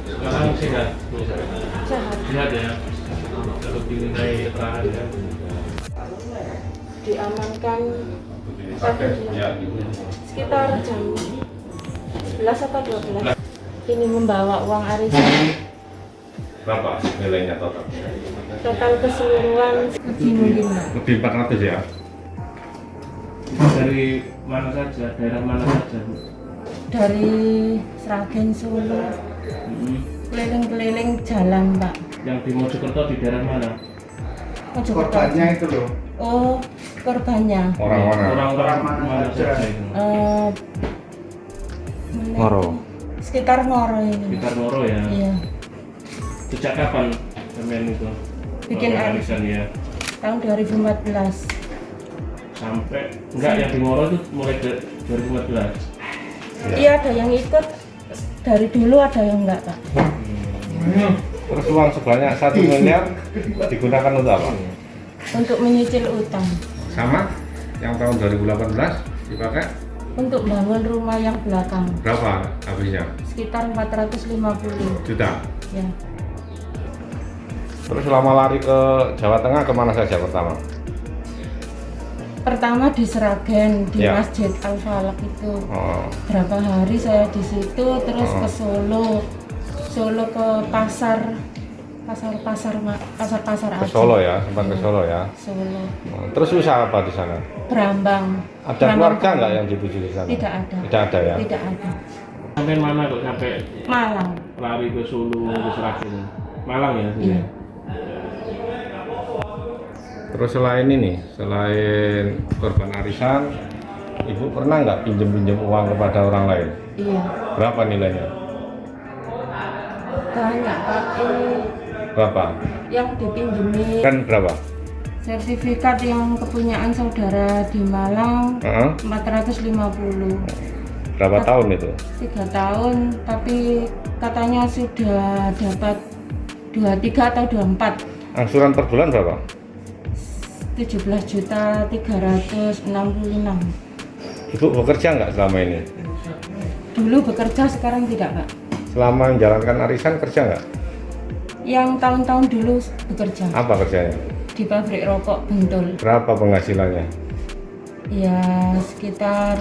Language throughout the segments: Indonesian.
Sekarang sehat? Sehat ya? Kalau dimintai keterangan ya? Diamankan sekitar jam 11 atau 12. Ini membawa uang arisan. Berapa nilainya total? Total keseluruhan lebih mungkin Mbak. Lebih 400 ya? Dari mana saja? Daerah mana saja? Bu? Dari Sragen, Solo, keliling-keliling jalan Pak. Yang di Mojokerto di daerah mana? Mojokerto. Korbannya itu loh. Oh, korbannya. Orang-orang mana saja itu? Ngoro. Sekitar Ngoro ini. Sekitar Ngoro ya? Iya. Sejak kapan kalian itu? Bikin arisan ya? Tahun 2014. Sampai enggak yang di Ngoro itu mulai ke 2014. Iya, ada yang ikut dari dulu, ada yang enggak Pak. Terus uang sebanyak 1 miliar digunakan untuk apa? Untuk menyicil utang. Sama yang tahun 2018 dipakai Untuk bangun rumah yang belakang. berapa habisnya? Sekitar 450 Juta. ya. Terus selama lari ke Jawa Tengah kemana saja pertama? Pertama di Sragen, di Ya. Masjid Al-Falak itu. Oh, Berapa hari saya di situ, terus ke Solo. Solo ke pasar ke aja. Solo ya, sempat ke Solo ya. Solo. Oh, terus usaha apa di sana? Brambang. Ada Brambang. keluarga nggak yang dituju di sana? Tidak ada. Tidak ada ya? Tidak ada. Sampai mana kok sampai Malang. lari ke Solo, ke Sragen? Malang ya? Bu? Iya. Terus selain ini, selain korban arisan, Ibu pernah nggak pinjem-pinjem uang kepada orang lain? Iya. Berapa nilainya? Banyak Pak. Ini Berapa? yang dipinjemi Kan berapa? sertifikat yang kepunyaan saudara di Malang Heeh. 450. Berapa tahun itu? 3 tahun, tapi katanya sudah dapat 23 atau 24. Angsuran per bulan berapa? 17.366. Ibu bekerja nggak selama ini? Dulu bekerja, sekarang tidak Pak. Selama menjalankan arisan kerja nggak? Yang tahun-tahun dulu bekerja Apa kerjanya? di pabrik rokok Bentul. Berapa penghasilannya? Ya sekitar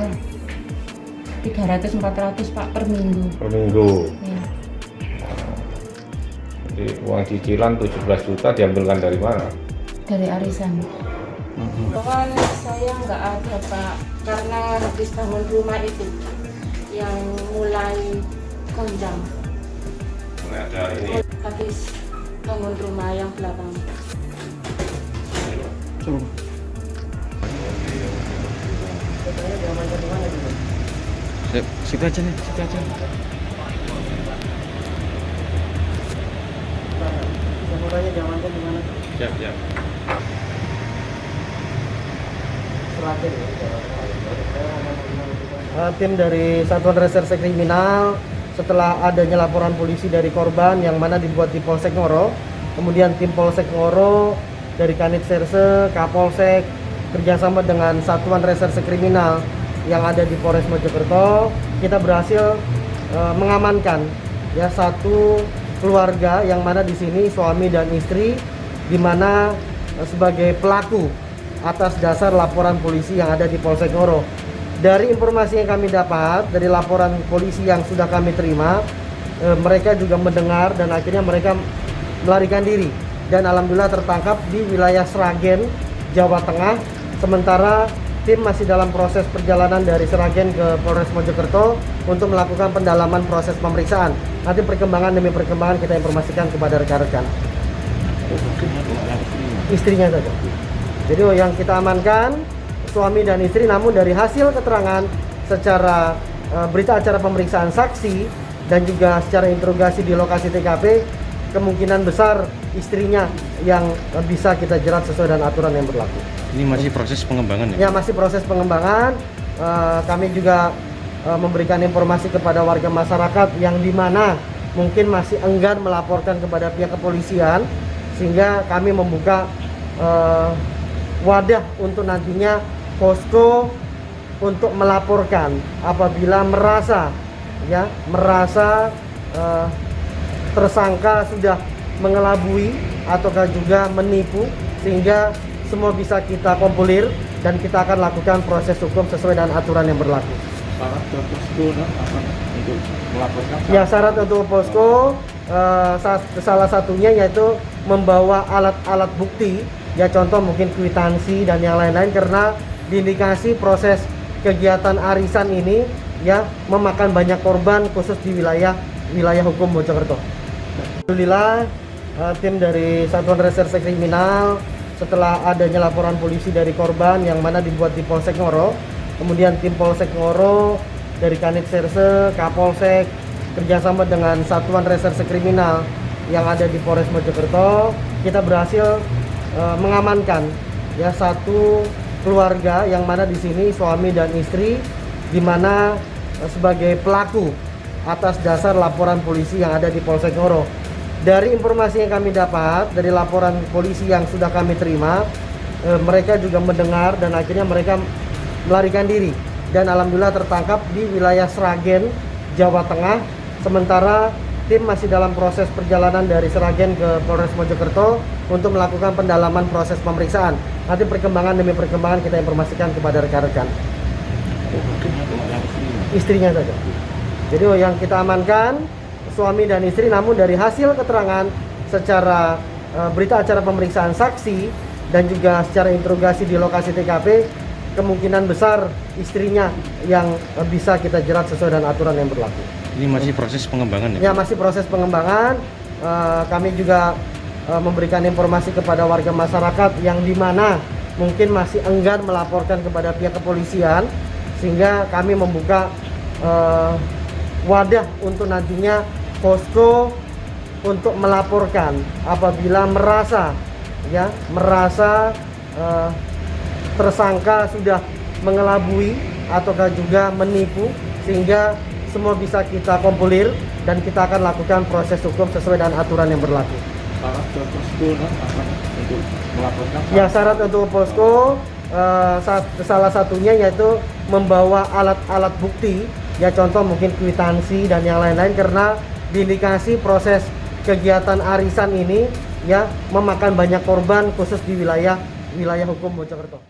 300-400 Pak per minggu. Per minggu. Ya. Jadi uang cicilan 17 juta diambilkan dari mana? Dari arisan. Bahkan saya nggak ada Pak, karena habis bangun rumah itu yang mulai gonjang. Mulai ada ini. Habis bangun rumah yang belakang. Situ aja nih, situ aja. Siap, siap. Tim dari Satuan Reserse Kriminal setelah adanya laporan polisi dari korban yang mana dibuat di Polsek Ngoro, kemudian tim Polsek Ngoro dari Kanit Serse, Kapolsek kerjasama dengan Satuan Reserse Kriminal yang ada di Polres Mojokerto, kita berhasil mengamankan ya satu keluarga yang mana di sini suami dan istri, di mana sebagai pelaku atas dasar laporan polisi yang ada di Polsek Ngoro. Dari informasi yang kami dapat dari laporan polisi yang sudah kami terima, mereka juga mendengar dan akhirnya mereka melarikan diri dan alhamdulillah tertangkap di wilayah Sragen, Jawa Tengah. Sementara tim masih dalam proses perjalanan dari Sragen ke Polres Mojokerto untuk melakukan pendalaman proses pemeriksaan. Nanti perkembangan demi perkembangan kita informasikan kepada rekan-rekan. Istrinya saja. Jadi yang kita amankan suami dan istri, namun dari hasil keterangan secara berita acara pemeriksaan saksi dan juga secara interogasi di lokasi TKP, kemungkinan besar istrinya yang bisa kita jerat sesuai dengan aturan yang berlaku. Ini masih proses pengembangan ya? Ya, masih proses pengembangan. Kami juga memberikan informasi kepada warga masyarakat yang dimana mungkin masih enggan melaporkan kepada pihak kepolisian, sehingga kami membuka wadah untuk nantinya posko untuk melaporkan apabila merasa tersangka sudah mengelabui ataukah juga menipu, sehingga semua bisa kita kompulir dan kita akan lakukan proses hukum sesuai dengan aturan yang berlaku. Syarat ke posko apa untuk melaporkan? Ya, syarat untuk posko salah satunya yaitu membawa alat-alat bukti, ya contoh mungkin kwitansi dan yang lain-lain, karena diindikasi proses kegiatan arisan ini ya memakan banyak korban khusus di wilayah hukum Mojokerto. Alhamdulillah tim dari Satuan Reserse Kriminal setelah adanya laporan polisi dari korban yang mana dibuat di Polsek Ngoro, kemudian tim Polsek Ngoro dari Kanit Serse, Kapolsek kerjasama dengan Satuan Reserse Kriminal yang ada di Polres Mojokerto, kita berhasil mengamankan ya satu keluarga yang mana di sini suami dan istri, di mana sebagai pelaku atas dasar laporan polisi yang ada di Polsek Ngoro. Dari informasi yang kami dapat dari laporan polisi yang sudah kami terima, mereka juga mendengar dan akhirnya mereka melarikan diri dan alhamdulillah tertangkap di wilayah Sragen, Jawa Tengah. Sementara tim masih dalam proses perjalanan dari Sragen ke Polres Mojokerto untuk melakukan pendalaman proses pemeriksaan. Nanti perkembangan demi perkembangan kita informasikan kepada rekan-rekan. Istrinya saja. Jadi yang kita amankan suami dan istri, namun dari hasil keterangan secara berita acara pemeriksaan saksi dan juga secara interogasi di lokasi TKP, kemungkinan besar istrinya yang bisa kita jerat sesuai dengan aturan yang berlaku. Ini masih proses pengembangan ya? Ya, masih proses pengembangan. Kami juga memberikan informasi kepada warga masyarakat yang dimana mungkin masih enggan melaporkan kepada pihak kepolisian, sehingga kami membuka wadah untuk nantinya posko untuk melaporkan apabila merasa tersangka sudah mengelabui ataukah juga menipu, sehingga semua bisa kita kompulir dan kita akan lakukan proses hukum sesuai dengan aturan yang berlaku. Syarat ke posko apa untuk melaporkan? Ya, syarat untuk posko salah satunya yaitu membawa alat-alat bukti, ya contoh mungkin kwitansi dan yang lain-lain, karena diindikasi proses kegiatan arisan ini ya memakan banyak korban khusus di wilayah hukum Mojokerto.